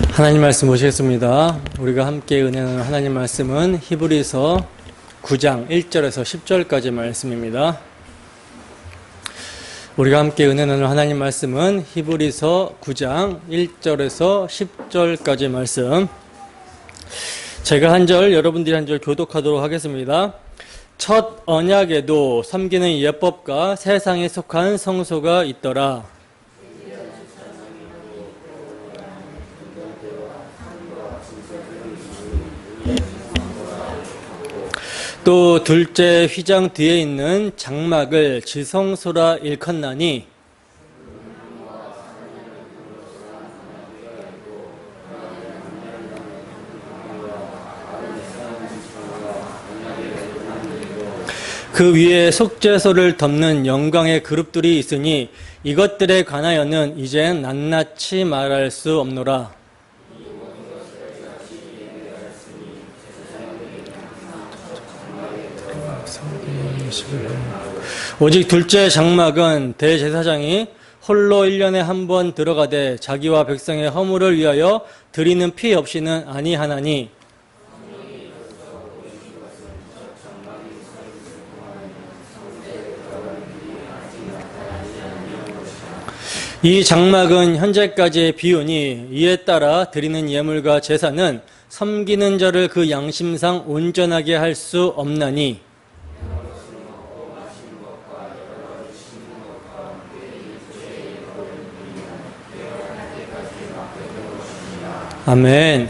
하나님 말씀 보시겠습니다. 우리가 함께 은혜하는 하나님 말씀은 히브리서 9장 1절에서 10절까지 말씀입니다. 우리가 함께 은혜 나눌 하나님 말씀은 히브리서 9장 1절에서 10절까지 말씀. 제가 한 절, 여러분들이 한 절 교독하도록 하겠습니다. 첫 언약에도 섬기는 예법과 세상에 속한 성소가 있더라. 또 둘째 휘장 뒤에 있는 장막을 지성소라 일컫나니 그 위에 속죄소를 덮는 영광의 그룹들이 있으니 이것들에 관하여는 이젠 낱낱이 말할 수 없노라. 오직 둘째 장막은 대제사장이 홀로 1년에 한 번 들어가되 자기와 백성의 허물을 위하여 드리는 피 없이는 아니하나니 이 장막은 현재까지의 비유니 이에 따라 드리는 예물과 제사는 섬기는 자를 그 양심상 온전하게 할 수 없나니 아멘.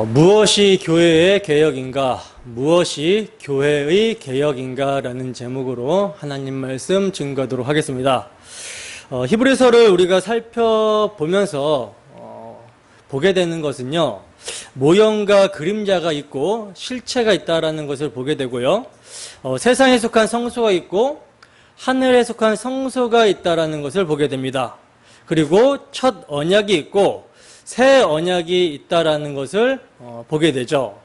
무엇이 교회의 개혁인가? 무엇이 교회의 개혁인가? 라는 제목으로 하나님 말씀 증거하도록 하겠습니다. 히브리서를 우리가 살펴보면서 보게 되는 것은요, 모형과 그림자가 있고 실체가 있다라는 것을 보게 되고요, 세상에 속한 성소가 있고 하늘에 속한 성소가 있다라는 것을 보게 됩니다. 그리고 첫 언약이 있고 새 언약이 있다라는 것을 보게 되죠.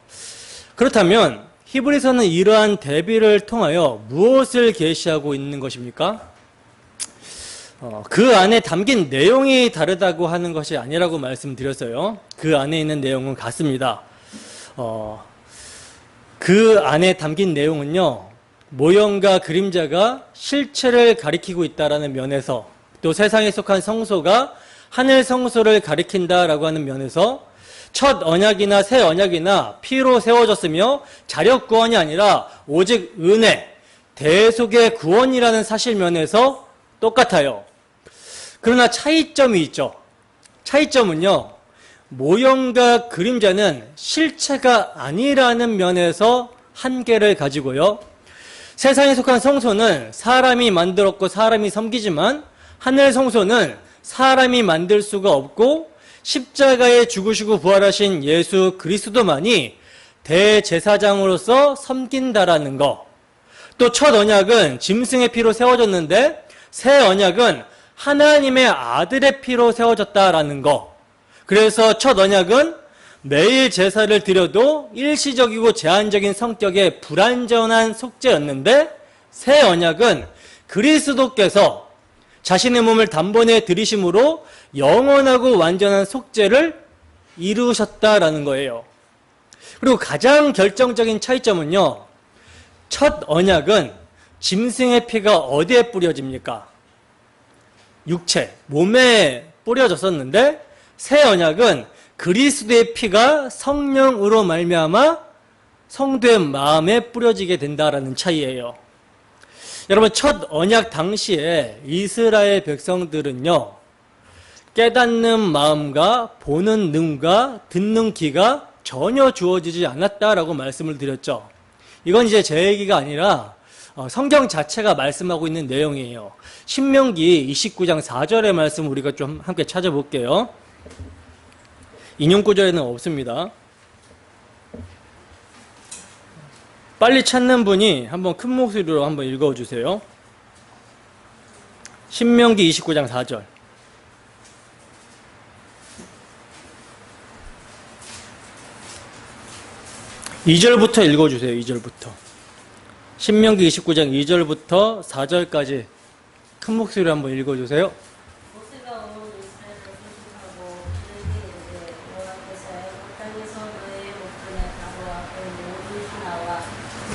그렇다면 히브리서는 이러한 대비를 통하여 무엇을 계시하고 있는 것입니까? 그 안에 담긴 내용이 다르다고 하는 것이 아니라고 말씀드렸어요. 그 안에 있는 내용은 같습니다. 그 안에 담긴 내용은요, 모형과 그림자가 실체를 가리키고 있다라는 면에서, 또 세상에 속한 성소가 하늘 성소를 가리킨다라고 하는 면에서 첫 언약이나 새 언약이나 피로 세워졌으며 자력 구원이 아니라 오직 은혜, 대속의 구원이라는 사실 면에서 똑같아요. 그러나 차이점이 있죠. 차이점은요, 모형과 그림자는 실체가 아니라는 면에서 한계를 가지고요, 세상에 속한 성소는 사람이 만들었고 사람이 섬기지만 하늘 성소는 사람이 만들 수가 없고 십자가에 죽으시고 부활하신 예수 그리스도만이 대제사장으로서 섬긴다라는 거. 또 첫 언약은 짐승의 피로 세워졌는데 새 언약은 하나님의 아들의 피로 세워졌다라는 거. 그래서 첫 언약은 매일 제사를 드려도 일시적이고 제한적인 성격의 불완전한 속죄였는데 새 언약은 그리스도께서 자신의 몸을 단번에 들이심으로 영원하고 완전한 속죄를 이루셨다라는 거예요. 그리고 가장 결정적인 차이점은요, 첫 언약은 짐승의 피가 어디에 뿌려집니까? 육체, 몸에 뿌려졌었는데 새 언약은 그리스도의 피가 성령으로 말미암아 성도의 마음에 뿌려지게 된다라는 차이예요. 여러분, 첫 언약 당시에 이스라엘 백성들은요, 깨닫는 마음과 보는 눈과 듣는 귀가 전혀 주어지지 않았다라고 말씀을 드렸죠. 이건 이제 제 얘기가 아니라 성경 자체가 말씀하고 있는 내용이에요. 신명기 29장 4절의 말씀 우리가 좀 함께 찾아볼게요. 인용 구절에는 없습니다. 빨리 찾는 분이 한번 큰 목소리로 한번 읽어주세요. 신명기 29장 4절. 2절부터 읽어주세요. 2절부터. 신명기 29장 2절부터 4절까지 큰 목소리로 한번 읽어주세요.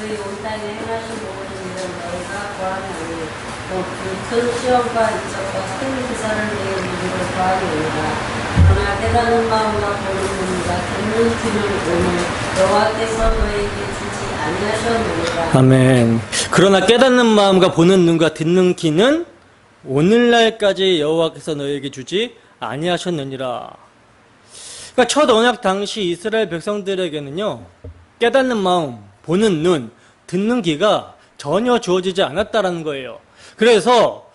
너희 온 땅에 행하신 모든 일은 너희가 보았나니 또그 시험과 이적과 큰 기사를 내어 이기를 보았느니라. 그러나 깨닫는 마음과 보는 눈과 듣는 귀는 오늘 여호와께서 너희에게 주지 아니하셨느니라. 아멘. 그러나 깨닫는 마음과 보는 눈과 듣는 귀는 오늘날까지 여호와께서 너희에게 주지 아니하셨느니라. 그러니까 첫 언약 당시 이스라엘 백성들에게는요, 깨닫는 마음, 보는 눈, 듣는 귀가 전혀 주어지지 않았다라는 거예요. 그래서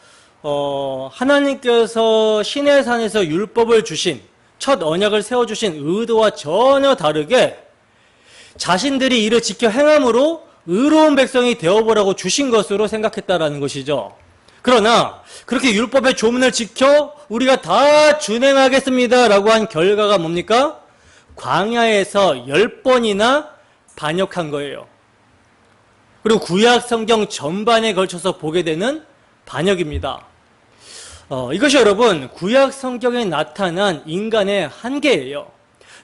하나님께서 시내산에서 율법을 주신, 첫 언약을 세워주신 의도와 전혀 다르게 자신들이 이를 지켜 행함으로 의로운 백성이 되어보라고 주신 것으로 생각했다라는 것이죠. 그러나 그렇게 율법의 조문을 지켜 우리가 다 준행하겠습니다 라고 한 결과가 뭡니까? 광야에서 10번이나 반역한 거예요. 그리고 구약 성경 전반에 걸쳐서 보게 되는 반역입니다. 이것이 여러분 구약 성경에 나타난 인간의 한계예요.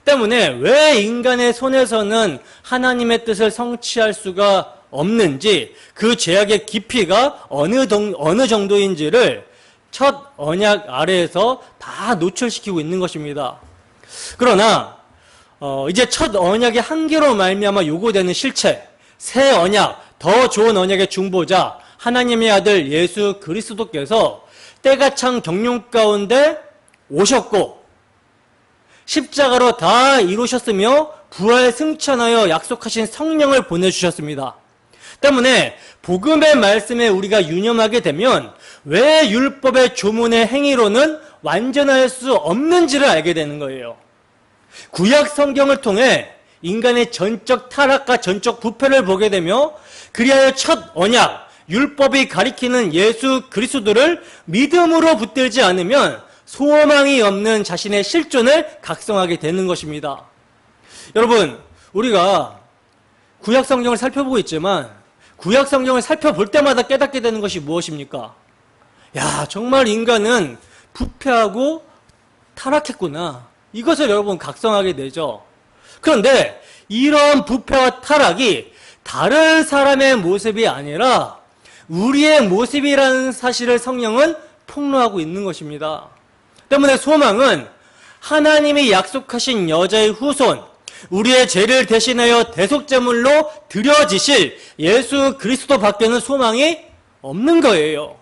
때문에 왜 인간의 손에서는 하나님의 뜻을 성취할 수가 없는지, 그 죄악의 깊이가 어느 정도인지를 첫 언약 아래에서 다 노출시키고 있는 것입니다. 그러나 이제 첫 언약의 한계로 말미암아 요구되는 실체, 새 언약, 더 좋은 언약의 중보자 하나님의 아들 예수 그리스도께서 때가 찬 경륜 가운데 오셨고 십자가로 다 이루셨으며 부활 승천하여 약속하신 성령을 보내주셨습니다. 때문에 복음의 말씀에 우리가 유념하게 되면 왜 율법의 조문의 행위로는 완전할 수 없는지를 알게 되는 거예요. 구약 성경을 통해 인간의 전적 타락과 전적 부패를 보게 되며 그리하여 첫 언약, 율법이 가리키는 예수 그리스도를 믿음으로 붙들지 않으면 소망이 없는 자신의 실존을 각성하게 되는 것입니다. 여러분, 우리가 구약 성경을 살펴보고 있지만 구약 성경을 살펴볼 때마다 깨닫게 되는 것이 무엇입니까? 야, 정말 인간은 부패하고 타락했구나. 이것을 여러분 각성하게 되죠. 그런데 이런 부패와 타락이 다른 사람의 모습이 아니라 우리의 모습이라는 사실을 성령은 폭로하고 있는 것입니다. 때문에 소망은 하나님이 약속하신 여자의 후손, 우리의 죄를 대신하여 대속제물로 드려지실 예수 그리스도 밖에는 소망이 없는 거예요.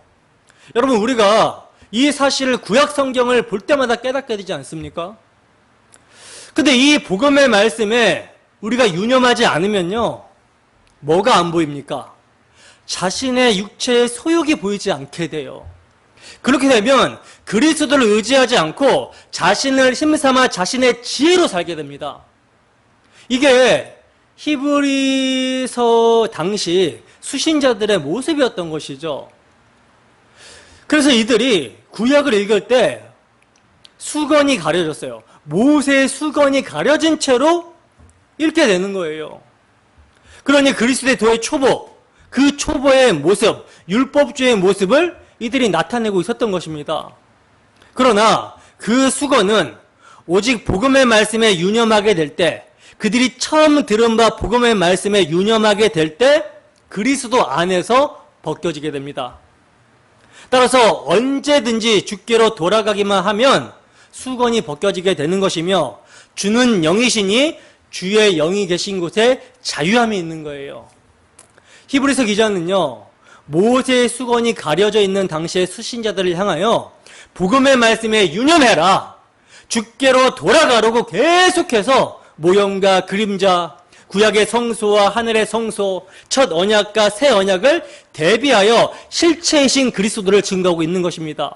여러분, 우리가 이 사실을 구약 성경을 볼 때마다 깨닫게 되지 않습니까? 근데 이 복음의 말씀에 우리가 유념하지 않으면요, 뭐가 안 보입니까? 자신의 육체의 소욕이 보이지 않게 돼요. 그렇게 되면 그리스도를 의지하지 않고 자신을 힘삼아 자신의 지혜로 살게 됩니다. 이게 히브리서 당시 수신자들의 모습이었던 것이죠. 그래서 이들이 구약을 읽을 때 수건이 가려졌어요. 모세의 수건이 가려진 채로 읽게 되는 거예요. 그러니 그리스도의 도의 초보, 그 초보의 모습, 율법주의 모습을 이들이 나타내고 있었던 것입니다. 그러나 그 수건은 오직 복음의 말씀에 유념하게 될 때, 그들이 처음 들은 바 복음의 말씀에 유념하게 될 때 그리스도 안에서 벗겨지게 됩니다. 따라서 언제든지 주께로 돌아가기만 하면 수건이 벗겨지게 되는 것이며 주는 영이시니 주의 영이 계신 곳에 자유함이 있는 거예요. 히브리서 기자는요, 모세의 수건이 가려져 있는 당시의 수신자들을 향하여 복음의 말씀에 유념해라, 주께로 돌아가라고 계속해서 모형과 그림자, 구약의 성소와 하늘의 성소, 첫 언약과 새 언약을 대비하여 실체이신 그리스도를 증거하고 있는 것입니다.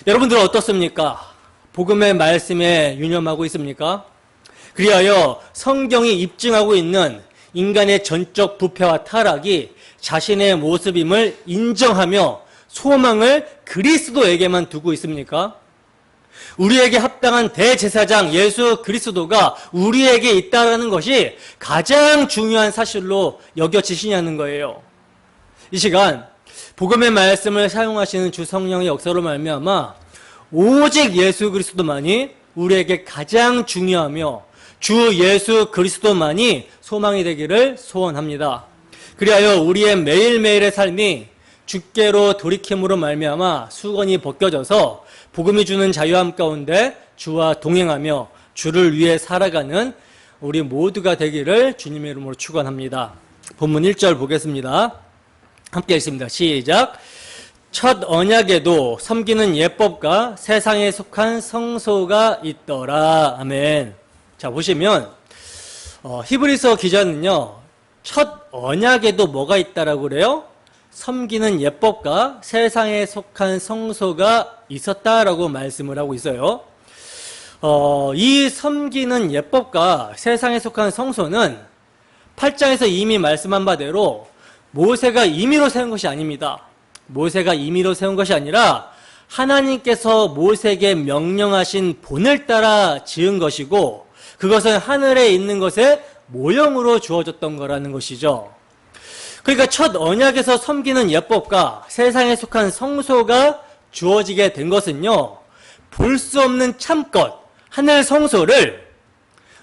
여러분들은 어떻습니까? 복음의 말씀에 유념하고 있습니까? 그리하여 성경이 입증하고 있는 인간의 전적 부패와 타락이 자신의 모습임을 인정하며 소망을 그리스도에게만 두고 있습니까? 우리에게 합당한 대제사장 예수 그리스도가 우리에게 있다는 것이 가장 중요한 사실로 여겨지시냐는 거예요. 이 시간 복음의 말씀을 사용하시는 주 성령의 역사로 말미암아 오직 예수 그리스도만이 우리에게 가장 중요하며 주 예수 그리스도만이 소망이 되기를 소원합니다. 그리하여 우리의 매일매일의 삶이 주께로 돌이킴으로 말미암아 수건이 벗겨져서 복음이 주는 자유함 가운데 주와 동행하며 주를 위해 살아가는 우리 모두가 되기를 주님의 이름으로 축원합니다. 본문 1절 보겠습니다. 함께 읽습니다. 시작. 첫 언약에도 섬기는 예법과 세상에 속한 성소가 있더라. 아멘. 자, 보시면 히브리서 기자는요, 첫 언약에도 뭐가 있다라고 그래요? 섬기는 예법과 세상에 속한 성소가 있었다라고 말씀을 하고 있어요. 이 섬기는 예법과 세상에 속한 성소는 8장에서 이미 말씀한 바대로 모세가 임의로 세운 것이 아닙니다. 모세가 임의로 세운 것이 아니라 하나님께서 모세에게 명령하신 본을 따라 지은 것이고, 그것은 하늘에 있는 것의 모형으로 주어졌던 거라는 것이죠. 그러니까 첫 언약에서 섬기는 예법과 세상에 속한 성소가 주어지게 된 것은요, 볼 수 없는 참것, 하늘 성소를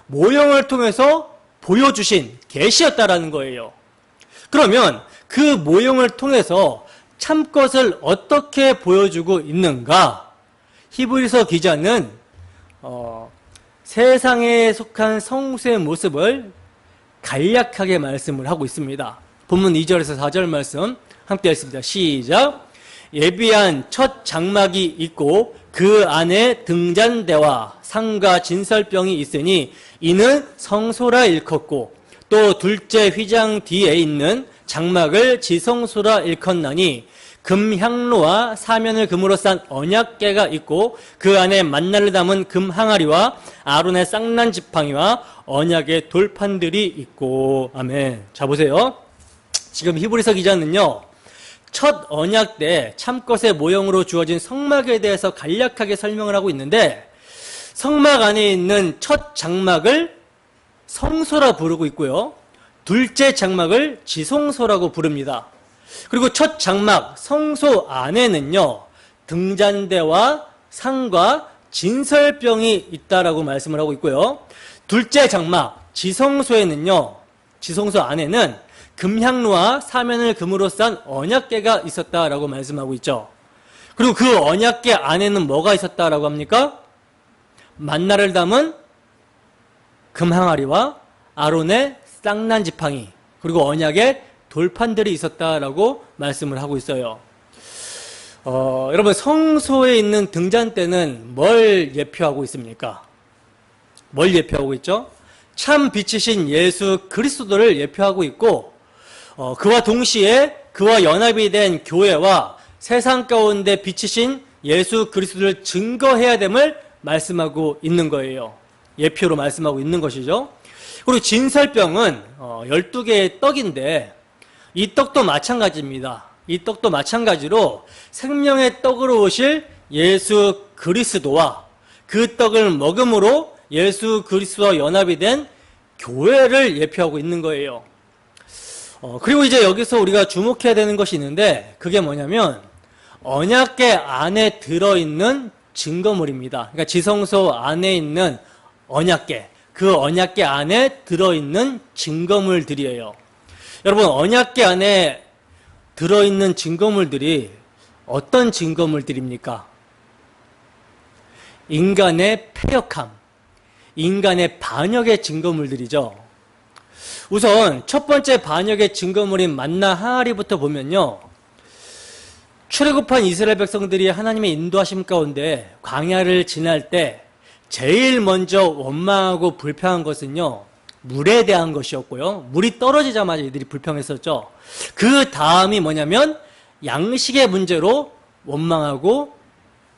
모형을 통해서 보여주신 계시였다라는 거예요. 그러면 그 모형을 통해서 참것을 어떻게 보여주고 있는가? 히브리서 기자는 세상에 속한 성소의 모습을 간략하게 말씀을 하고 있습니다. 본문 2절에서 4절 말씀 함께 읽습니다. 시작. 예비한 첫 장막이 있고 그 안에 등잔대와 상과 진설병이 있으니 이는 성소라 일컫고, 또 둘째 휘장 뒤에 있는 장막을 지성소라 일컫나니 금향로와 사면을 금으로 싼 언약궤가 있고 그 안에 만나를 담은 금 항아리와 아론의 쌍난 지팡이와 언약의 돌판들이 있고. 아멘. 자, 보세요. 지금 히브리서 기자는요, 첫 언약 때 참것의 모형으로 주어진 성막에 대해서 간략하게 설명을 하고 있는데, 성막 안에 있는 첫 장막을 성소라 부르고 있고요, 둘째 장막을 지성소라고 부릅니다. 그리고 첫 장막 성소 안에는요, 등잔대와 상과 진설병이 있다라고 말씀을 하고 있고요, 둘째 장막 지성소에는요, 지성소 안에는 금향로와 사면을 금으로 싼 언약궤가 있었다라고 말씀하고 있죠. 그리고 그 언약궤 안에는 뭐가 있었다라고 합니까? 만나를 담은 금항아리와 아론의 쌍난 지팡이, 그리고 언약의 돌판들이 있었다라고 말씀을 하고 있어요. 여러분, 성소에 있는 등잔대는 뭘 예표하고 있습니까? 뭘 예표하고 있죠? 참 빛이신 예수 그리스도를 예표하고 있고, 그와 동시에 그와 연합이 된 교회와 세상 가운데 빛이신 예수 그리스도를 증거해야 됨을 말씀하고 있는 거예요. 예표로 말씀하고 있는 것이죠. 그리고 진설병은 12개의 떡인데, 이 떡도 마찬가지입니다. 이 떡도 마찬가지로 생명의 떡으로 오실 예수 그리스도와 그 떡을 먹음으로 예수 그리스도와 연합이 된 교회를 예표하고 있는 거예요. 그리고 이제 여기서 우리가 주목해야 되는 것이 있는데, 그게 뭐냐면 언약궤 안에 들어있는 증거물입니다. 그러니까 지성소 안에 있는 언약궤, 그 언약궤 안에 들어있는 증거물들이에요. 여러분, 언약궤 안에 들어있는 증거물들이 어떤 증거물들입니까? 인간의 패역함, 인간의 반역의 증거물들이죠. 우선 첫 번째 반역의 증거물인 만나 항아리부터 보면요, 출애굽한 이스라엘 백성들이 하나님의 인도하심 가운데 광야를 지날 때 제일 먼저 원망하고 불평한 것은요, 물에 대한 것이었고요, 물이 떨어지자마자 이들이 불평했었죠. 그 다음이 뭐냐면 양식의 문제로 원망하고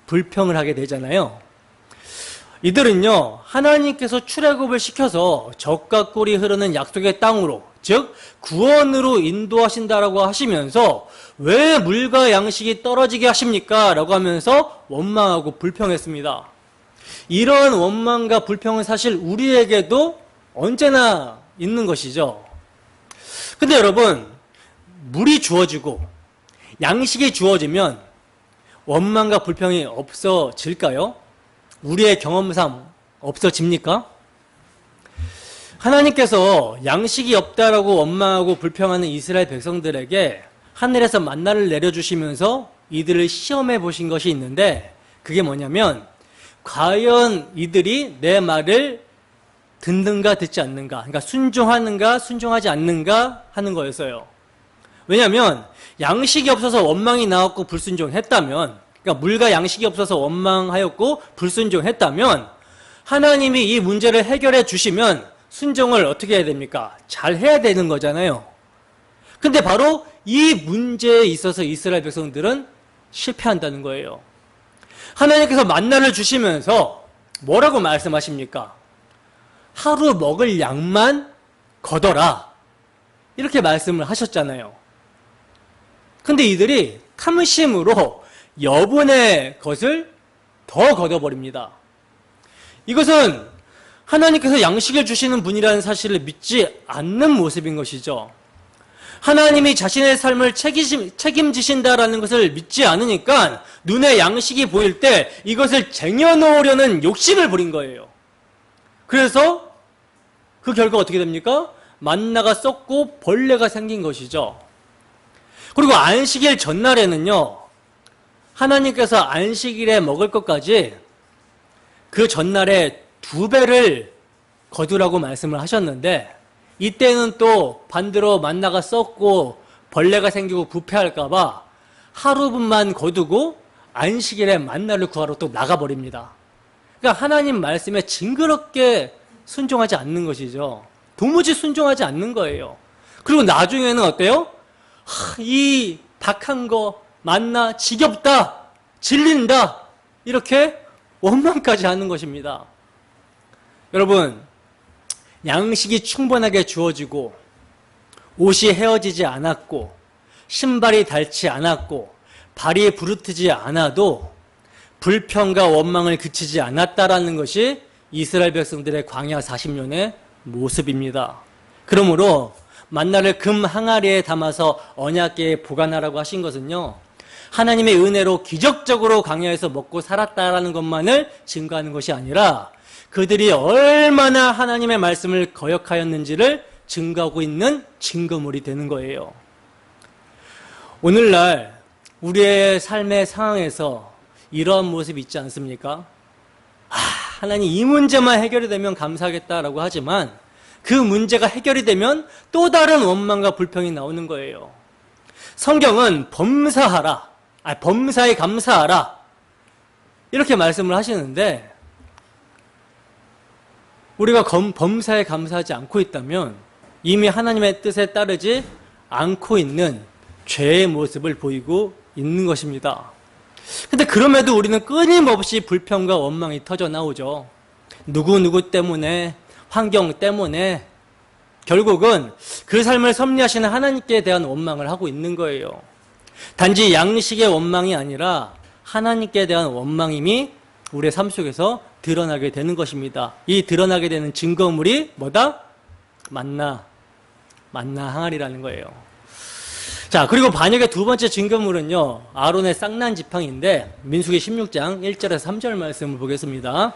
불평을 하게 되잖아요. 이들은요, 하나님께서 출애굽을 시켜서 젖과 꿀이 흐르는 약속의 땅으로, 즉 구원으로 인도하신다라고 하시면서 왜 물과 양식이 떨어지게 하십니까? 라고 하면서 원망하고 불평했습니다. 이러한 원망과 불평은 사실 우리에게도 언제나 있는 것이죠. 근데 여러분, 물이 주어지고 양식이 주어지면 원망과 불평이 없어질까요? 우리의 경험상 없어집니까? 하나님께서 양식이 없다라고 원망하고 불평하는 이스라엘 백성들에게 하늘에서 만나를 내려주시면서 이들을 시험해 보신 것이 있는데, 그게 뭐냐면 과연 이들이 내 말을 듣는가 듣지 않는가, 그러니까 순종하는가 순종하지 않는가 하는 거였어요. 왜냐하면 양식이 없어서 원망이 나왔고 불순종했다면, 그러니까 물과 양식이 없어서 원망하였고 불순종했다면 하나님이 이 문제를 해결해 주시면 순종을 어떻게 해야 됩니까? 잘 해야 되는 거잖아요. 근데 바로 이 문제에 있어서 이스라엘 백성들은 실패한다는 거예요. 하나님께서 만나를 주시면서 뭐라고 말씀하십니까? 하루 먹을 양만 거둬라, 이렇게 말씀을 하셨잖아요. 근데 이들이 탐심으로 여분의 것을 더 거둬버립니다. 이것은 하나님께서 양식을 주시는 분이라는 사실을 믿지 않는 모습인 것이죠. 하나님이 자신의 삶을 책임지신다라는 것을 믿지 않으니까 눈에 양식이 보일 때 이것을 쟁여놓으려는 욕심을 부린 거예요. 그래서 그 결과 어떻게 됩니까? 만나가 썩고 벌레가 생긴 것이죠. 그리고 안식일 전날에는요, 하나님께서 안식일에 먹을 것까지 그 전날에 2배를 거두라고 말씀을 하셨는데, 이때는 또 반대로 만나가 썩고 벌레가 생기고 부패할까봐 하루분만 거두고 안식일에 만나를 구하러 또 나가버립니다. 그러니까 하나님 말씀에 징그럽게 순종하지 않는 것이죠. 도무지 순종하지 않는 거예요. 그리고 나중에는 어때요? 이 박한 거 만나 지겹다, 질린다, 이렇게 원망까지 하는 것입니다. 여러분, 양식이 충분하게 주어지고 옷이 헤어지지 않았고 신발이 닳지 않았고 발이 부르트지 않아도 불평과 원망을 그치지 않았다라는 것이 이스라엘 백성들의 광야 40년의 모습입니다. 그러므로 만나를 금 항아리에 담아서 언약궤에 보관하라고 하신 것은요, 하나님의 은혜로 기적적으로 광야에서 먹고 살았다라는 것만을 증거하는 것이 아니라 그들이 얼마나 하나님의 말씀을 거역하였는지를 증거하고 있는 증거물이 되는 거예요. 오늘날 우리의 삶의 상황에서 이러한 모습이 있지 않습니까? 하나님 이 문제만 해결이 되면 감사하겠다라고 하지만 그 문제가 해결이 되면 또 다른 원망과 불평이 나오는 거예요. 성경은 범사하라, 범사에 감사하라, 이렇게 말씀을 하시는데, 우리가 범사에 감사하지 않고 있다면 이미 하나님의 뜻에 따르지 않고 있는 죄의 모습을 보이고 있는 것입니다. 근데 그럼에도 우리는 끊임없이 불평과 원망이 터져 나오죠. 누구누구 때문에, 환경 때문에, 결국은 그 삶을 섭리하시는 하나님께 대한 원망을 하고 있는 거예요. 단지 양식의 원망이 아니라 하나님께 대한 원망임이 우리의 삶 속에서 드러나게 되는 것입니다. 이 드러나게 되는 증거물이 뭐다? 만나 항아리라는 거예요. 자, 그리고 반역의 두 번째 증거물은요, 아론의 쌍난 지팡이인데 민수기 16장 1절에서 3절 말씀을 보겠습니다.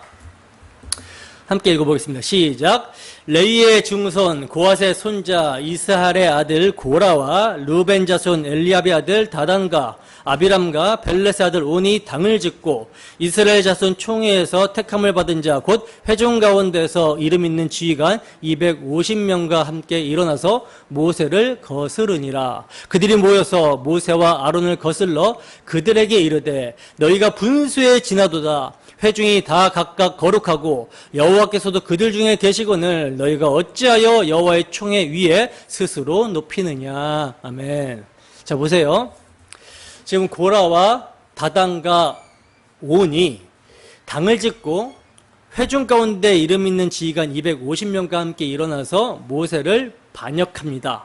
함께 읽어보겠습니다. 시작. 레이의 중손 고핫의 손자 이스할의 아들 고라와 르벤 자손 엘리압의 아들 다단과 아비람과 벨렛의 아들 온이 당을 짓고 이스라엘 자손 총회에서 택함을 받은 자 곧 회중 가운데서 이름 있는 지휘관 250명과 함께 일어나서 모세를 거스르니라. 그들이 모여서 모세와 아론을 거슬러 그들에게 이르되 너희가 분수에 지나도다. 회중이 다 각각 거룩하고 여호와께서도 그들 중에 계시거늘 너희가 어찌하여 여호와의 총회 위에 스스로 높이느냐. 아멘. 자, 보세요. 지금 고라와 다단과 온이 당을 짓고 회중 가운데 이름 있는 지휘관 250명과 함께 일어나서 모세를 반역합니다.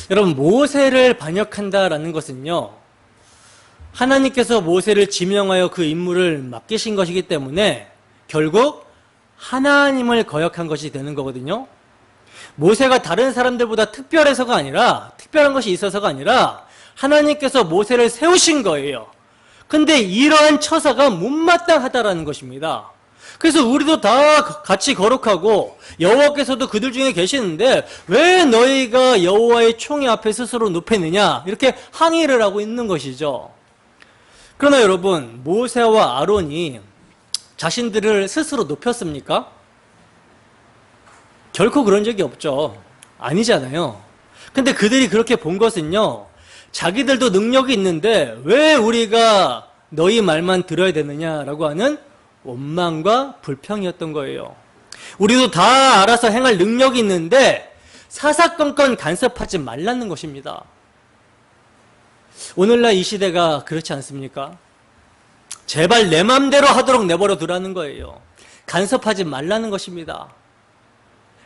여러분, 모세를 반역한다라는 것은요, 하나님께서 모세를 지명하여 그 임무를 맡기신 것이기 때문에 결국 하나님을 거역한 것이 되는 거거든요. 모세가 다른 사람들보다 특별한 것이 있어서가 아니라 하나님께서 모세를 세우신 거예요. 근데 이러한 처사가 못마땅하다라는 것입니다. 그래서 우리도 다 같이 거룩하고 여호와께서도 그들 중에 계시는데 왜 너희가 여호와의 총회 앞에 스스로 높이느냐 이렇게 항의를 하고 있는 것이죠. 그러나 여러분, 모세와 아론이 자신들을 스스로 높였습니까? 결코 그런 적이 없죠. 아니잖아요. 근데 그들이 그렇게 본 것은요, 자기들도 능력이 있는데 왜 우리가 너희 말만 들어야 되느냐라고 하는 원망과 불평이었던 거예요. 우리도 다 알아서 행할 능력이 있는데 사사건건 간섭하지 말라는 것입니다. 오늘날 이 시대가 그렇지 않습니까? 제발 내 맘대로 하도록 내버려 두라는 거예요. 간섭하지 말라는 것입니다.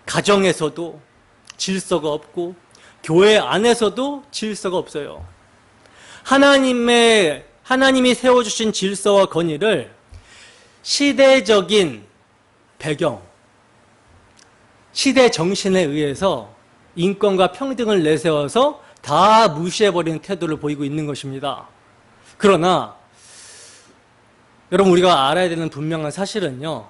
가정에서도 질서가 없고 교회 안에서도 질서가 없어요. 하나님이 세워주신 질서와 권위를 시대적인 배경, 시대 정신에 의해서 인권과 평등을 내세워서 다 무시해버리는 태도를 보이고 있는 것입니다. 그러나 여러분, 우리가 알아야 되는 분명한 사실은요,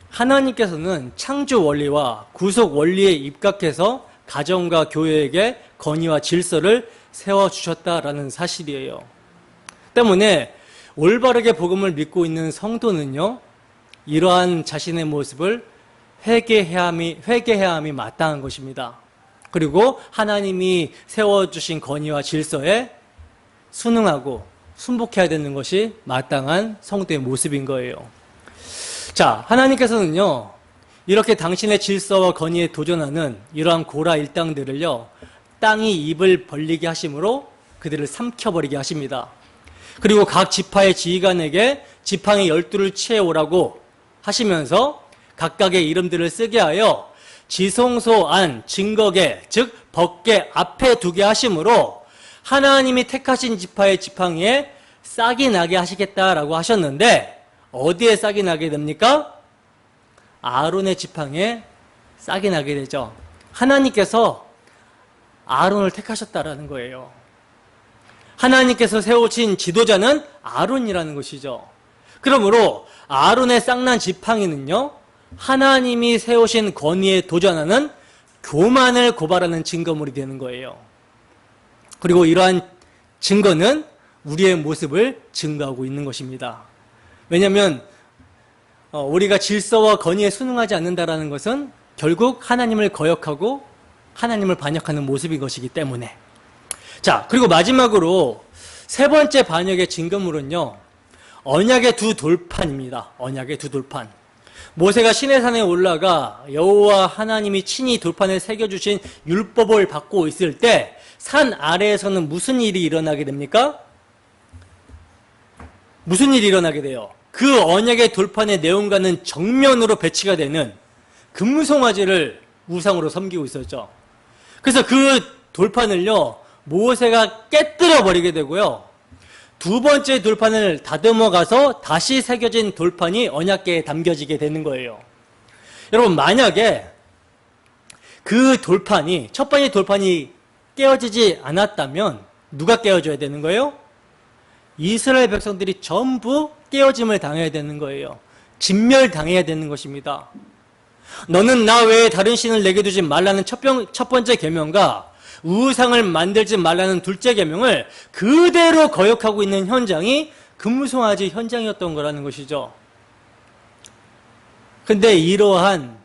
하나님께서는 창조 원리와 구속 원리에 입각해서 가정과 교회에게 권위와 질서를 세워주셨다라는 사실이에요. 때문에 올바르게 복음을 믿고 있는 성도는요, 이러한 자신의 모습을 회개해야 함이 마땅한 것입니다. 그리고 하나님이 세워주신 권위와 질서에 순응하고 순복해야 되는 것이 마땅한 성도의 모습인 거예요. 자, 하나님께서는요, 이렇게 당신의 질서와 권위에 도전하는 이러한 고라 일당들을요, 땅이 입을 벌리게 하심으로 그들을 삼켜버리게 하십니다. 그리고 각 지파의 지휘관에게 지팡이 12를 취해오라고 하시면서 각각의 이름들을 쓰게 하여 지성소 안 증거계, 즉 법계 앞에 두게 하심으로 하나님이 택하신 지파의 지팡이에 싹이 나게 하시겠다라고 하셨는데 어디에 싹이 나게 됩니까? 아론의 지팡이에 싹이 나게 되죠. 하나님께서 아론을 택하셨다라는 거예요. 하나님께서 세우신 지도자는 아론이라는 것이죠. 그러므로 아론의 싹난 지팡이는요, 하나님이 세우신 권위에 도전하는 교만을 고발하는 증거물이 되는 거예요. 그리고 이러한 증거는 우리의 모습을 증거하고 있는 것입니다. 왜냐하면 우리가 질서와 권위에 순응하지 않는다는 것은 결국 하나님을 거역하고 하나님을 반역하는 모습인 것이기 때문에. 자, 그리고 마지막으로 세 번째 반역의 증거물은요, 언약의 두 돌판입니다. 언약의 두 돌판. 모세가 시내산에 올라가 여호와 하나님이 친히 돌판에 새겨주신 율법을 받고 있을 때 산 아래에서는 무슨 일이 일어나게 됩니까? 무슨 일이 일어나게 돼요? 그 언약의 돌판의 내용과는 정면으로 배치가 되는 금송아지를 우상으로 섬기고 있었죠. 그래서 그 돌판을요, 모세가 깨뜨려 버리게 되고요, 두 번째 돌판을 다듬어 가서 다시 새겨진 돌판이 언약궤에 담겨지게 되는 거예요. 여러분, 만약에 그 돌판이, 첫 번째 돌판이 깨어지지 않았다면 누가 깨어져야 되는 거예요? 이스라엘 백성들이 전부 깨어짐을 당해야 되는 거예요. 진멸당해야 되는 것입니다. 너는 나 외에 다른 신을 내게 두지 말라는 첫 번째 계명과 우상을 만들지 말라는 둘째 계명을 그대로 거역하고 있는 현장이 금송아지 현장이었던 거라는 것이죠. 근데 이러한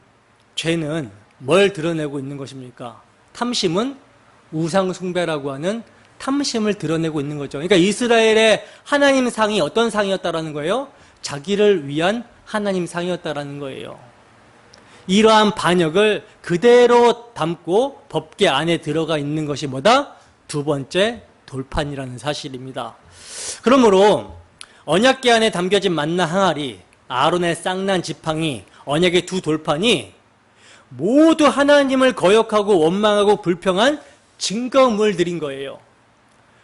죄는 뭘 드러내고 있는 것입니까? 탐심은 우상 숭배라고 하는 탐심을 드러내고 있는 거죠. 그러니까 이스라엘의 하나님 상이 어떤 상이었다라는 거예요? 자기를 위한 하나님 상이었다라는 거예요. 이러한 반역을 그대로 담고 법궤 안에 들어가 있는 것이 뭐다? 두 번째 돌판이라는 사실입니다. 그러므로 언약궤 안에 담겨진 만나 항아리, 아론의 쌍난 지팡이, 언약의 두 돌판이 모두 하나님을 거역하고 원망하고 불평한 증거물들인 거예요.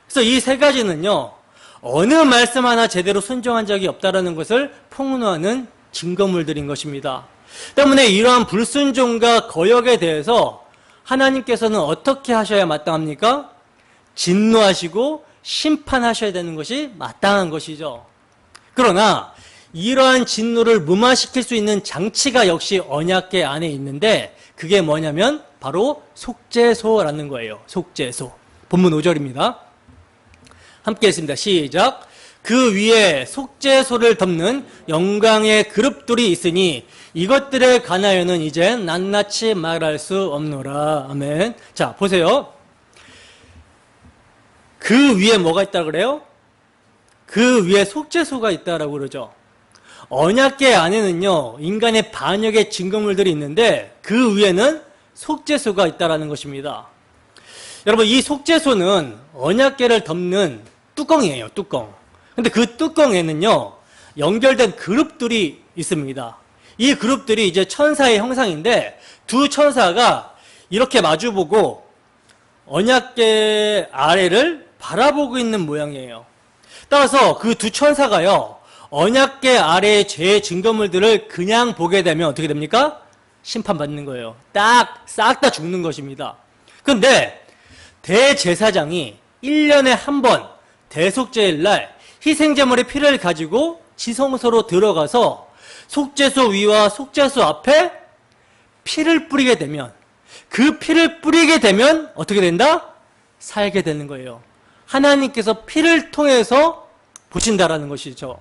그래서 이 세 가지는요, 어느 말씀 하나 제대로 순종한 적이 없다라는 것을 폭로하는 증거물들인 것입니다. 때문에 이러한 불순종과 거역에 대해서 하나님께서는 어떻게 하셔야 마땅합니까? 진노하시고 심판하셔야 되는 것이 마땅한 것이죠. 그러나 이러한 진노를 무마시킬 수 있는 장치가 역시 언약궤 안에 있는데 그게 뭐냐면 바로 속죄소라는 거예요. 속죄소. 본문 5절입니다. 함께 읽습니다. 시작. 그 위에 속죄소를 덮는 영광의 그룹들이 있으니 이것들에 관하여는 이제 낱낱이 말할 수 없노라. 아멘. 자, 보세요. 그 위에 뭐가 있다고 그래요? 그 위에 속죄소가 있다라고 그러죠. 언약궤 안에는요, 인간의 반역의 증거물들이 있는데 그 위에는 속죄소가 있다라는 것입니다. 여러분, 이 속죄소는 언약궤를 덮는 뚜껑이에요, 뚜껑. 근데 그 뚜껑에는요, 연결된 그룹들이 있습니다. 이 그룹들이 이제 천사의 형상인데 두 천사가 이렇게 마주보고 언약궤 아래를 바라보고 있는 모양이에요. 따라서 그 두 천사가요, 언약궤 아래의 죄의 증거물들을 그냥 보게 되면 어떻게 됩니까? 심판받는 거예요. 싹 다 죽는 것입니다. 그런데 대제사장이 1년에 한 번 대속죄일 날 희생제물의 피를 가지고 지성소로 들어가서 속죄소 위와 속죄소 앞에 피를 뿌리게 되면, 그 피를 뿌리게 되면 어떻게 된다? 살게 되는 거예요. 하나님께서 피를 통해서 보신다라는 것이죠.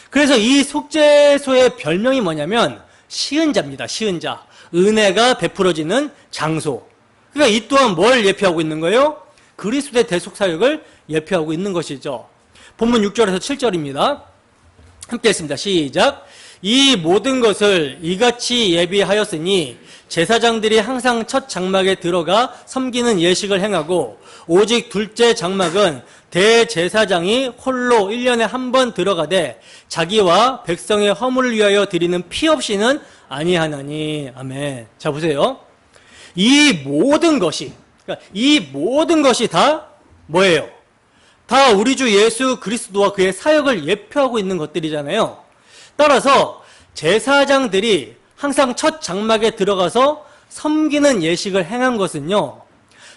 그래서 이 속죄소의 별명이 뭐냐면 시은자입니다. 시은자. 은혜가 베풀어지는 장소. 그러니까 이 또한 뭘 예표하고 있는 거예요? 그리스도의 대속사역을 예표하고 있는 것이죠. 본문 6절에서 7절입니다. 함께 읽습니다. 시작. 이 모든 것을 이같이 예비하였으니 제사장들이 항상 첫 장막에 들어가 섬기는 예식을 행하고 오직 둘째 장막은 대제사장이 홀로 1년에 한 번 들어가되 자기와 백성의 허물을 위하여 드리는 피 없이는 아니하나니. 아멘. 자, 보세요. 이 모든 것이, 그러니까 이 모든 것이 다 뭐예요? 다 우리 주 예수 그리스도와 그의 사역을 예표하고 있는 것들이잖아요. 따라서 제사장들이 항상 첫 장막에 들어가서 섬기는 예식을 행한 것은요,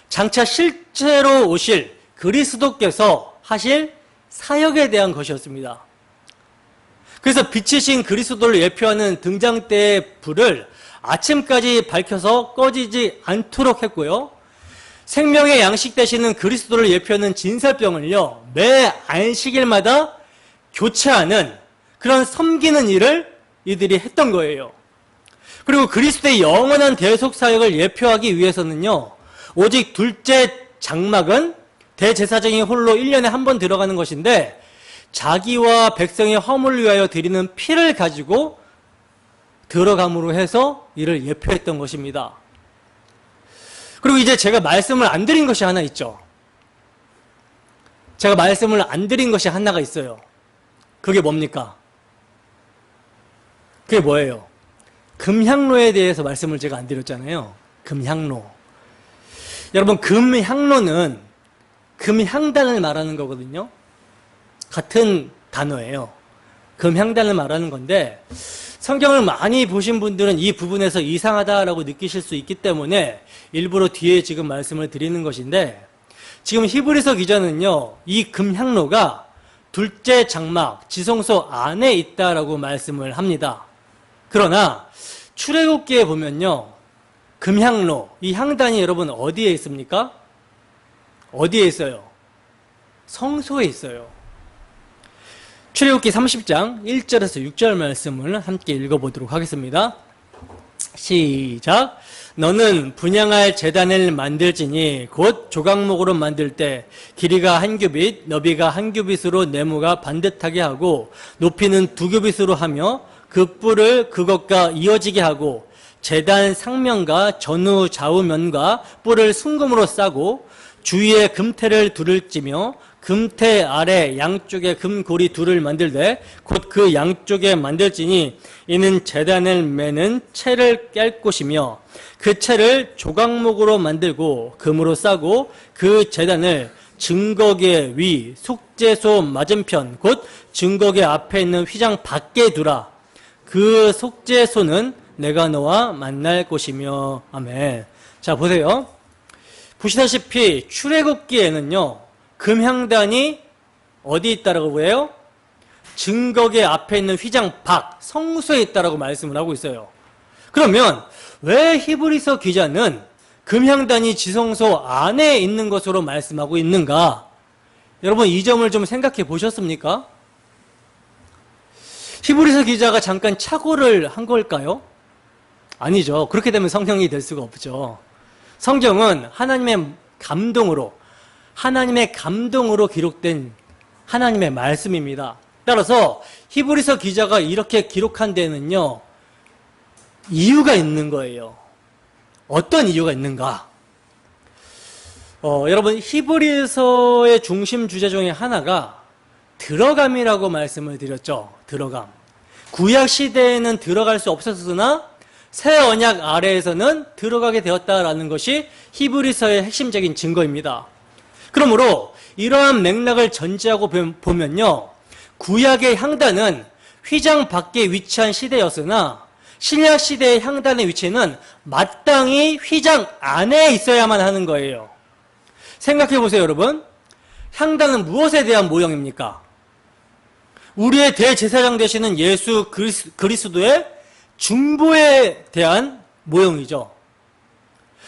장차 실제로 오실 그리스도께서 하실 사역에 대한 것이었습니다. 그래서 빛이신 그리스도를 예표하는 등장대의 불을 아침까지 밝혀서 꺼지지 않도록 했고요. 생명의 양식 되시는 그리스도를 예표하는 진설병을요, 매 안식일마다 교체하는 그런 섬기는 일을 이들이 했던 거예요. 그리고 그리스도의 영원한 대속 사역을 예표하기 위해서는요, 오직 둘째 장막은 대제사장이 홀로 1년에 한 번 들어가는 것인데 자기와 백성의 허물을 위하여 드리는 피를 가지고 들어감으로 해서 이를 예표했던 것입니다. 그리고 이제 제가 말씀을 안 드린 것이 하나 있죠. 제가 말씀을 안 드린 것이 하나가 있어요. 그게 뭡니까? 그게 뭐예요? 금향로에 대해서 말씀을 제가 안 드렸잖아요. 금향로. 여러분, 금향로는 금향단을 말하는 거거든요. 같은 단어예요. 금향단을 말하는 건데 성경을 많이 보신 분들은 이 부분에서 이상하다라고 느끼실 수 있기 때문에 일부러 뒤에 지금 말씀을 드리는 것인데, 지금 히브리서 기자는요, 이 금향로가 둘째 장막, 지성소 안에 있다라고 말씀을 합니다. 그러나 출애굽기에 보면요, 금향로, 이 향단이 여러분 어디에 있습니까? 어디에 있어요? 성소에 있어요. 출애굽기 30장 1절에서 6절 말씀을 함께 읽어보도록 하겠습니다. 시작. 너는 분향할 제단을 만들지니 곧 조각목으로 만들 때 길이가 한 규빗, 너비가 한 규빗으로 네모가 반듯하게 하고 높이는 2규빗으로 하며 그 뿔을 그것과 이어지게 하고 제단 상면과 전후 좌우면과 뿔을 순금으로 싸고 주위에 금태를 둘을 찌며 금태 아래 양쪽에 금고리 둘을 만들되 곧 그 양쪽에 만들지니 이는 제단을 매는 채를 깰 곳이며 그 채를 조각목으로 만들고 금으로 싸고 그 제단을 증거계 위 속죄소 맞은편 곧 증거계 앞에 있는 휘장 밖에 두라. 그 속죄소는 내가 너와 만날 곳이며. 아멘. 자, 보세요. 보시다시피 출애굽기에는요, 금향단이 어디 있다라고 보여요? 증거계 앞에 있는 휘장 밖 성소에 있다라고 말씀을 하고 있어요. 그러면 왜 히브리서 기자는 금향단이 지성소 안에 있는 것으로 말씀하고 있는가? 여러분 이 점을 좀 생각해 보셨습니까? 히브리서 기자가 잠깐 착오를 한 걸까요? 아니죠. 그렇게 되면 성경이 될 수가 없죠. 성경은 하나님의 감동으로 기록된 하나님의 말씀입니다. 따라서 히브리서 기자가 이렇게 기록한 데는요, 이유가 있는 거예요. 어떤 이유가 있는가? 여러분 히브리서의 중심 주제 중에 하나가 들어감이라고 말씀을 드렸죠. 들어감. 구약 시대에는 들어갈 수 없었으나 새 언약 아래에서는 들어가게 되었다라는 것이 히브리서의 핵심적인 증거입니다. 그러므로 이러한 맥락을 전제하고 보면요, 구약의 향단은 휘장 밖에 위치한 시대였으나 신약 시대의 향단의 위치는 마땅히 휘장 안에 있어야만 하는 거예요. 생각해 보세요, 여러분. 향단은 무엇에 대한 모형입니까? 우리의 대제사장 되시는 예수 그리스도의 중보에 대한 모형이죠.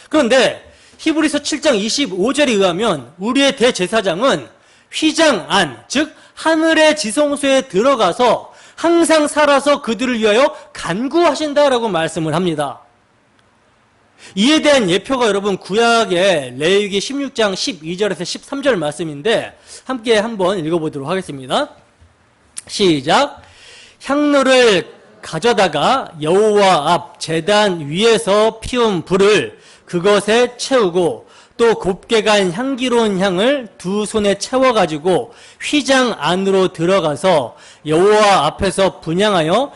그런데 히브리서 7장 25절에 의하면 우리의 대제사장은 휘장 안, 즉 하늘의 지성소에 들어가서 항상 살아서 그들을 위하여 간구하신다라고 말씀을 합니다. 이에 대한 예표가 여러분 구약의 레위기 16장 12절에서 13절 말씀인데 함께 한번 읽어보도록 하겠습니다. 시작. 향로를 가져다가 여호와 앞 제단 위에서 피운 불을 그것에 채우고 또 곱게 간 향기로운 향을 두 손에 채워가지고 휘장 안으로 들어가서 여호와 앞에서 분향하여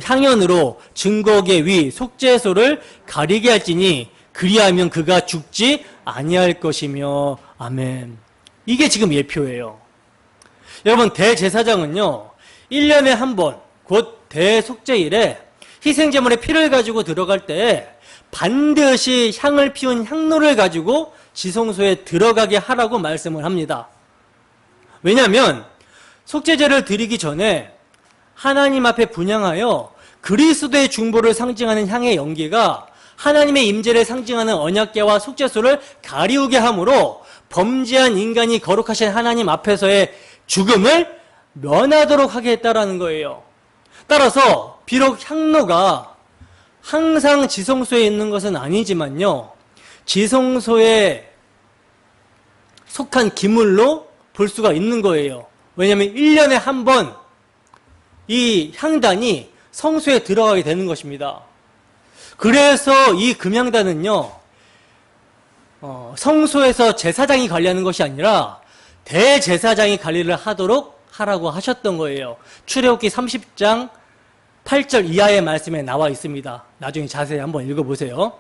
향연으로 증거계 위 속죄소를 가리게 할지니 그리하면 그가 죽지 아니할 것이며. 아멘. 이게 지금 예표예요. 여러분 대제사장은요 1년에 한 번 곧 대속죄일에 희생제물의 피를 가지고 들어갈 때 반드시 향을 피운 향로를 가지고 지성소에 들어가게 하라고 말씀을 합니다. 왜냐하면 속죄제를 드리기 전에 하나님 앞에 분향하여 그리스도의 중보를 상징하는 향의 연기가 하나님의 임재를 상징하는 언약궤와 속죄소를 가리우게 하므로 범죄한 인간이 거룩하신 하나님 앞에서의 죽음을 면하도록 하게 했다라는 거예요. 따라서 비록 향로가 항상 지성소에 있는 것은 아니지만요, 지성소에 속한 기물로 볼 수가 있는 거예요. 왜냐하면 1년에 한 번 이 향단이 성소에 들어가게 되는 것입니다. 그래서 이 금향단은요 성소에서 제사장이 관리하는 것이 아니라 대제사장이 관리를 하라고 하셨던 거예요. 출애굽기 30장 8절 이하의 말씀에 나와 있습니다. 나중에 자세히 한번 읽어보세요.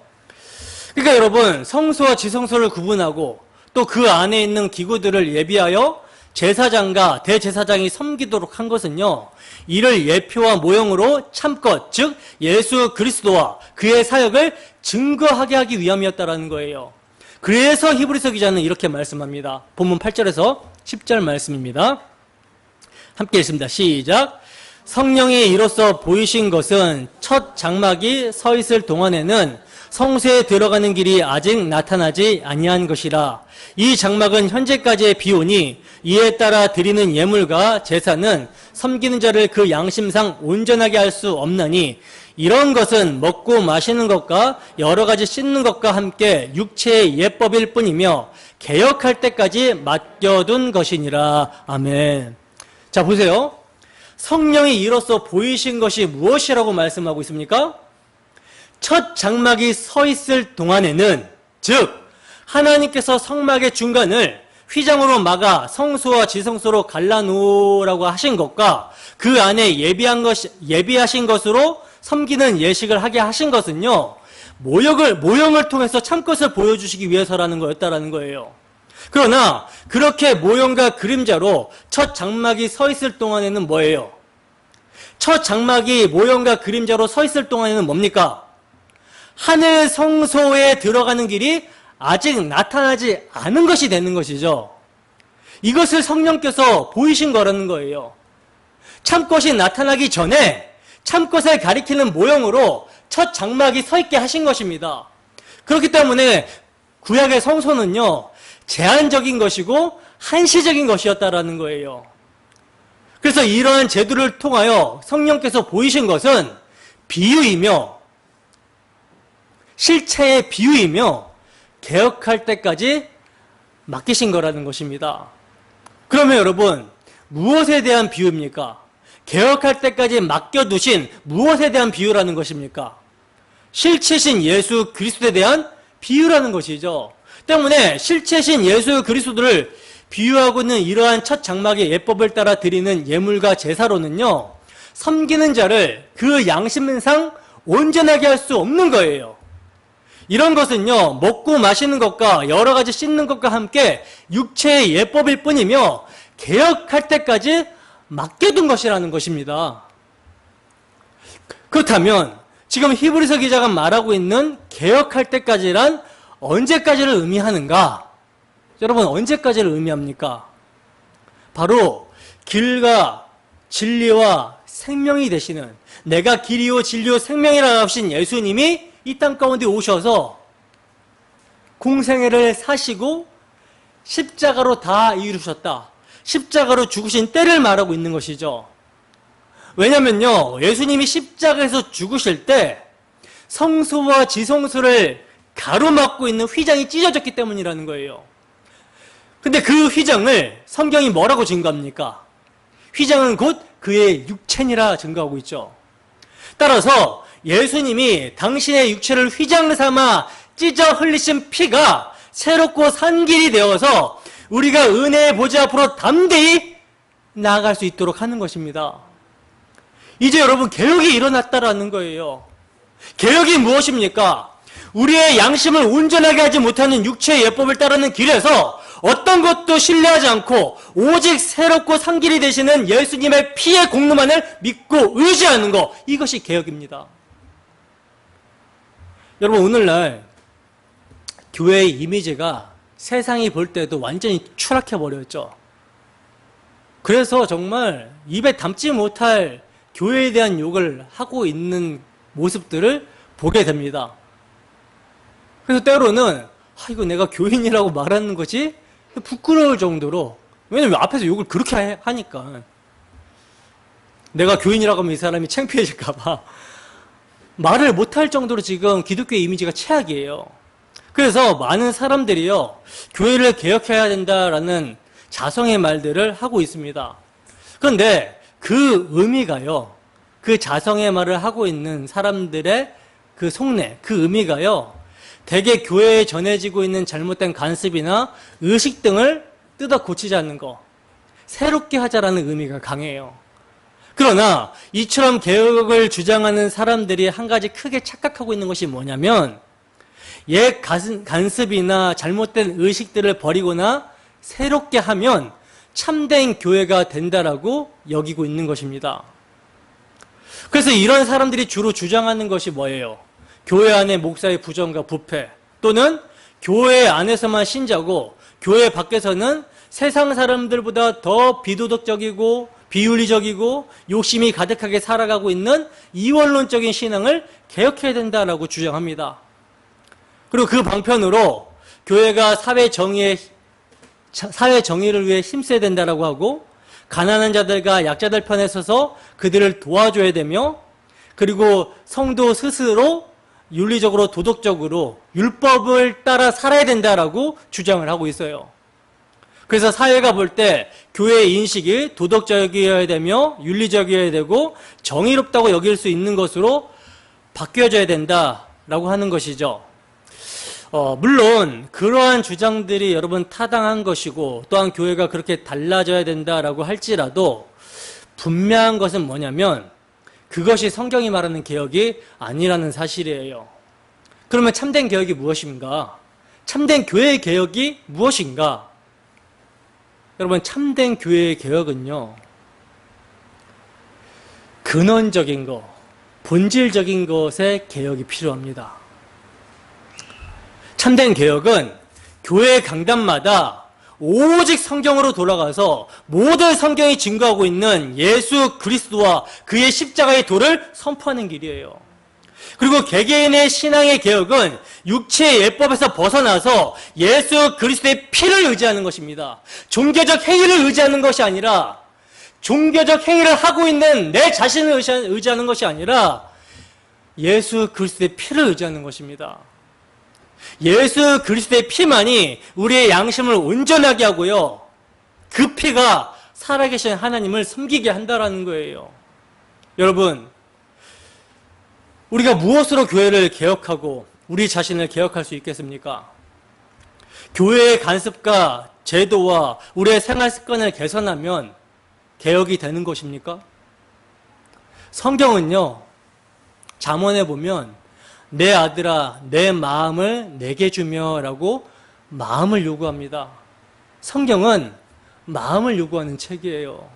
그러니까 여러분 성소와 지성소를 구분하고 또 그 안에 있는 기구들을 예비하여 제사장과 대제사장이 섬기도록 한 것은요, 이를 예표와 모형으로 참것, 즉 예수 그리스도와 그의 사역을 증거하게 하기 위함이었다라는 거예요. 그래서 히브리서 기자는 이렇게 말씀합니다. 본문 8절에서 10절 말씀입니다. 함께 읽습니다. 시작. 성령이 이로써 보이신 것은 첫 장막이 서 있을 동안에는 성소에 들어가는 길이 아직 나타나지 아니한 것이라. 이 장막은 현재까지의 비오니 이에 따라 드리는 예물과 제사는 섬기는 자를 그 양심상 온전하게 할 수 없나니 이런 것은 먹고 마시는 것과 여러 가지 씻는 것과 함께 육체의 예법일 뿐이며 개혁할 때까지 맡겨둔 것이니라. 아멘. 자, 보세요. 성령이 이로써 보이신 것이 무엇이라고 말씀하고 있습니까? 첫 장막이 서 있을 동안에는, 즉 하나님께서 성막의 중간을 휘장으로 막아 성소와 지성소로 갈라놓으라고 하신 것과 그 안에 예비하신 것으로 섬기는 예식을 하게 하신 것은요, 모형을 통해서 참것을 보여주시기 위해서라는 거였다라는 거예요. 그러나 그렇게 모형과 그림자로 첫 장막이 서 있을 동안에는 뭐예요? 첫 장막이 모형과 그림자로 서 있을 동안에는 뭡니까? 하늘 성소에 들어가는 길이 아직 나타나지 않은 것이 되는 것이죠. 이것을 성령께서 보이신 거라는 거예요. 참것이 나타나기 전에 참것을 가리키는 모형으로 첫 장막이 서 있게 하신 것입니다. 그렇기 때문에 구약의 성소는요, 제한적인 것이고 한시적인 것이었다라는 거예요. 그래서 이러한 제도를 통하여 성령께서 보이신 것은 비유이며 실체의 비유이며 개혁할 때까지 맡기신 거라는 것입니다. 그러면 여러분, 무엇에 대한 비유입니까? 개혁할 때까지 맡겨두신 무엇에 대한 비유라는 것입니까? 실체신 예수 그리스도에 대한 비유라는 것이죠. 때문에 실체신 예수 그리스도를 비유하고 있는 이러한 첫 장막의 예법을 따라 드리는 예물과 제사로는요, 섬기는 자를 그 양심상 온전하게 할 수 없는 거예요. 이런 것은요, 먹고 마시는 것과 여러 가지 씻는 것과 함께 육체의 예법일 뿐이며 개혁할 때까지 맡겨둔 것이라는 것입니다. 그렇다면 지금 히브리서 기자가 말하고 있는 개혁할 때까지란 언제까지를 의미하는가? 여러분, 언제까지를 의미합니까? 바로 길과 진리와 생명이 되시는, 내가 길이요 진리요 생명이라고 하신 예수님이 이 땅 가운데 오셔서 공생애를 사시고 십자가로 다 이루셨다. 십자가로 죽으신 때를 말하고 있는 것이죠. 왜냐면요, 예수님이 십자가에서 죽으실 때 성소와 지성소를 가로막고 있는 휘장이 찢어졌기 때문이라는 거예요. 근데 그 휘장을 성경이 뭐라고 증거합니까? 휘장은 곧 그의 육체니라 증거하고 있죠. 따라서 예수님이 당신의 육체를 휘장 삼아 찢어 흘리신 피가 새롭고 산 길이 되어서 우리가 은혜의 보좌 앞으로 담대히 나아갈 수 있도록 하는 것입니다. 이제 여러분, 개혁이 일어났다라는 거예요. 개혁이 무엇입니까? 우리의 양심을 온전하게 하지 못하는 육체의 예법을 따르는 길에서 어떤 것도 신뢰하지 않고 오직 새롭고 산 길이 되시는 예수님의 피의 공로만을 믿고 의지하는 것, 이것이 개혁입니다. 여러분, 오늘날 교회의 이미지가 세상이 볼 때도 완전히 추락해버렸죠. 그래서 정말 입에 담지 못할 교회에 대한 욕을 하고 있는 모습들을 보게 됩니다. 그래서 때로는 이거 내가 교인이라고 말하는 것이 부끄러울 정도로, 왜냐면 앞에서 욕을 그렇게 하니까 내가 교인이라고 하면 이 사람이 창피해질까 봐 말을 못할 정도로 지금 기독교의 이미지가 최악이에요. 그래서 많은 사람들이요, 교회를 개혁해야 된다라는 자성의 말들을 하고 있습니다. 그런데 그 의미가요, 그 자성의 말을 하고 있는 사람들의 그 속내, 그 의미가요, 대개 교회에 전해지고 있는 잘못된 관습이나 의식 등을 뜯어 고치자는 거, 새롭게 하자라는 의미가 강해요. 그러나 이처럼 개혁을 주장하는 사람들이 한 가지 크게 착각하고 있는 것이 뭐냐면, 옛 간습이나 잘못된 의식들을 버리거나 새롭게 하면 참된 교회가 된다라고 여기고 있는 것입니다. 그래서 이런 사람들이 주로 주장하는 것이 뭐예요? 교회 안의 목사의 부정과 부패, 또는 교회 안에서만 신자고 교회 밖에서는 세상 사람들보다 더 비도덕적이고 비윤리적이고 욕심이 가득하게 살아가고 있는 이원론적인 신앙을 개혁해야 된다라고 주장합니다. 그리고 그 방편으로 교회가 사회 정의를 위해 힘써야 된다라고 하고, 가난한 자들과 약자들 편에 서서 그들을 도와줘야 되며, 그리고 성도 스스로 윤리적으로 도덕적으로 율법을 따라 살아야 된다라고 주장을 하고 있어요. 그래서 사회가 볼 때 교회의 인식이 도덕적이어야 되며 윤리적이어야 되고 정의롭다고 여길 수 있는 것으로 바뀌어져야 된다라고 하는 것이죠. 물론 그러한 주장들이 여러분 타당한 것이고, 또한 교회가 그렇게 달라져야 된다라고 할지라도 분명한 것은 뭐냐면 그것이 성경이 말하는 개혁이 아니라는 사실이에요. 그러면 참된 개혁이 무엇인가? 참된 교회의 개혁이 무엇인가? 여러분, 참된 교회의 개혁은요, 근원적인 것, 본질적인 것의 개혁이 필요합니다. 참된 개혁은 교회 강단마다 오직 성경으로 돌아가서 모든 성경이 증거하고 있는 예수 그리스도와 그의 십자가의 도를 선포하는 길이에요. 그리고 개개인의 신앙의 개혁은 육체의 예법에서 벗어나서 예수 그리스도의 피를 의지하는 것입니다. 종교적 행위를 의지하는 것이 아니라, 종교적 행위를 하고 있는 내 자신을 의지하는 것이 아니라 예수 그리스도의 피를 의지하는 것입니다. 예수 그리스도의 피만이 우리의 양심을 온전하게 하고요, 그 피가 살아계신 하나님을 섬기게 한다라는 거예요. 여러분, 우리가 무엇으로 교회를 개혁하고 우리 자신을 개혁할 수 있겠습니까? 교회의 간섭과 제도와 우리의 생활 습관을 개선하면 개혁이 되는 것입니까? 성경은요, 잠언에 보면 내 아들아 내 마음을 내게 주며 라고 마음을 요구합니다. 성경은 마음을 요구하는 책이에요.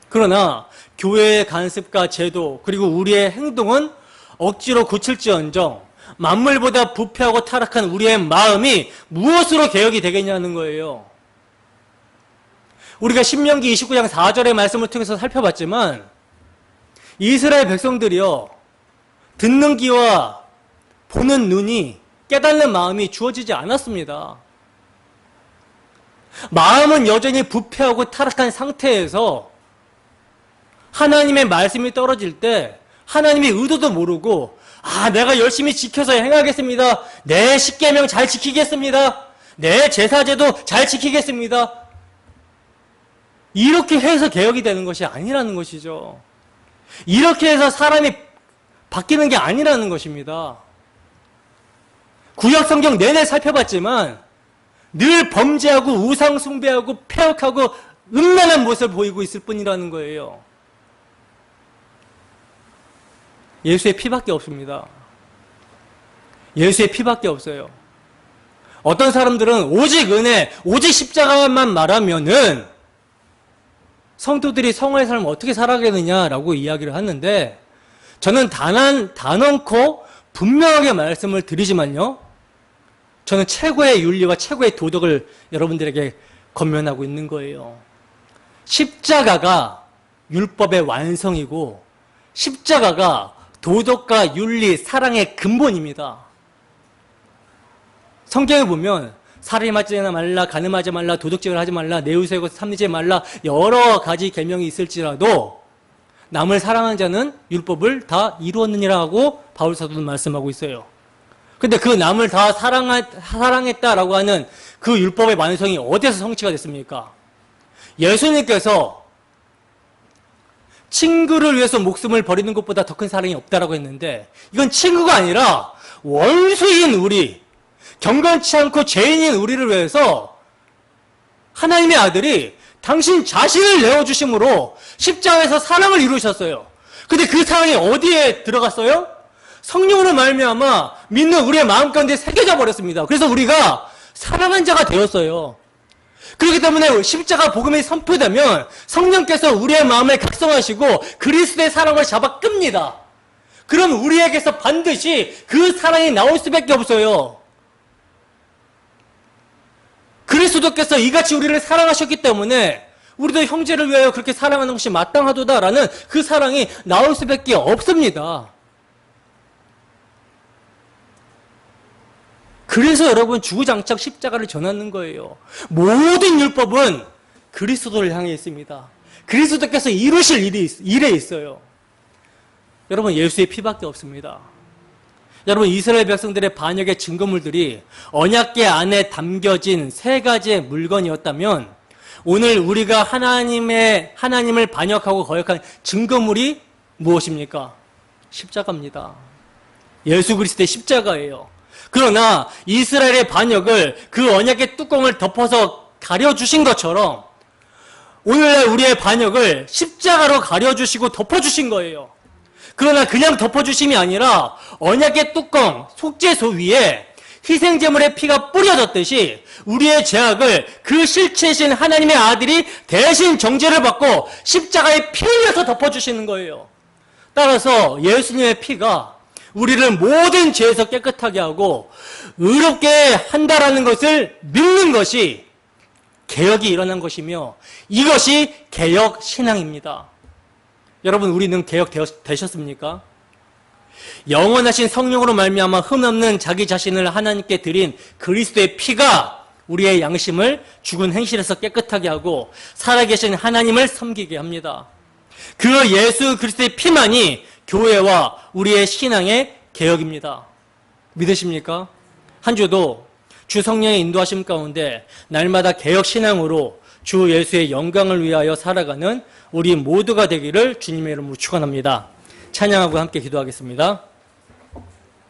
그러나 교회의 간섭과 제도 그리고 우리의 행동은 억지로 고칠지언정 만물보다 부패하고 타락한 우리의 마음이 무엇으로 개혁이 되겠냐는 거예요. 우리가 신명기 29장 4절의 말씀을 통해서 살펴봤지만 이스라엘 백성들이요, 듣는 귀와 보는 눈이, 깨닫는 마음이 주어지지 않았습니다. 마음은 여전히 부패하고 타락한 상태에서 하나님의 말씀이 떨어질 때 하나님의 의도도 모르고, 내가 열심히 지켜서 행하겠습니다. 내 십계명 잘 지키겠습니다. 내 제사제도 잘 지키겠습니다. 이렇게 해서 개혁이 되는 것이 아니라는 것이죠. 이렇게 해서 사람이 바뀌는 게 아니라는 것입니다. 구약 성경 내내 살펴봤지만 늘 범죄하고 우상 숭배하고 폐역하고 음란한 모습을 보이고 있을 뿐이라는 거예요. 예수의 피밖에 없습니다. 예수의 피밖에 없어요. 어떤 사람들은 오직 은혜, 오직 십자가만 말하면은 성도들이 성화의 삶을 어떻게 살아가느냐라고 이야기를 하는데, 저는 단언코 분명하게 말씀을 드리지만요, 저는 최고의 윤리와 최고의 도덕을 여러분들에게 권면하고 있는 거예요. 십자가가 율법의 완성이고 십자가가 도덕과 윤리, 사랑의 근본입니다. 성경에 보면 살인하지 말라, 간음하지 말라, 도둑질을 하지 말라, 내 이웃의 것을 탐내지 말라, 여러 가지 계명이 있을지라도 남을 사랑하는 자는 율법을 다 이루었느니라고 바울 사도는 말씀하고 있어요. 근데 그 남을 다 사랑했다라고 하는 그 율법의 완성이 어디에서 성취가 됐습니까? 예수님께서 친구를 위해서 목숨을 버리는 것보다 더 큰 사랑이 없다라고 했는데, 이건 친구가 아니라 원수인 우리, 경건치 않고 죄인인 우리를 위해서 하나님의 아들이 당신 자신을 내어주심으로 십자가에서 사랑을 이루셨어요. 근데 그 사랑이 어디에 들어갔어요? 성령으로 말미암아 믿는 우리의 마음 가운데 새겨져 버렸습니다. 그래서 우리가 사랑한 자가 되었어요. 그렇기 때문에 십자가 복음이 선포되면 성령께서 우리의 마음을 각성하시고 그리스도의 사랑을 잡아 끕니다. 그럼 우리에게서 반드시 그 사랑이 나올 수밖에 없어요. 그리스도께서 이같이 우리를 사랑하셨기 때문에 우리도 형제를 위하여 그렇게 사랑하는 것이 마땅하도다라는 그 사랑이 나올 수밖에 없습니다. 그래서 여러분 주구장창 십자가를 전하는 거예요. 모든 율법은 그리스도를 향해 있습니다. 그리스도께서 이루실 일에 있어요. 여러분, 예수의 피밖에 없습니다. 여러분, 이스라엘 백성들의 반역의 증거물들이 언약궤 안에 담겨진 세 가지의 물건이었다면 오늘 우리가 하나님을 반역하고 거역한 증거물이 무엇입니까? 십자가입니다. 예수 그리스도의 십자가예요. 그러나 이스라엘의 반역을 그 언약의 뚜껑을 덮어서 가려주신 것처럼 오늘날 우리의 반역을 십자가로 가려주시고 덮어주신 거예요. 그러나 그냥 덮어주심이 아니라 언약의 뚜껑, 속죄소 위에 희생제물의 피가 뿌려졌듯이 우리의 죄악을 그 실체이신 하나님의 아들이 대신 정죄를 받고 십자가에 피 흘려서 덮어주시는 거예요. 따라서 예수님의 피가 우리를 모든 죄에서 깨끗하게 하고 의롭게 한다라는 것을 믿는 것이 개혁이 일어난 것이며 이것이 개혁 신앙입니다. 여러분, 우리는 개혁 되셨습니까? 영원하신 성령으로 말미암아 흠없는 자기 자신을 하나님께 드린 그리스도의 피가 우리의 양심을 죽은 행실에서 깨끗하게 하고 살아계신 하나님을 섬기게 합니다. 그 예수 그리스도의 피만이 교회와 우리의 신앙의 개혁입니다. 믿으십니까? 한 주도 주 성령의 인도하심 가운데 날마다 개혁 신앙으로 주 예수의 영광을 위하여 살아가는 우리 모두가 되기를 주님의 이름으로 축원합니다. 찬양하고 함께 기도하겠습니다.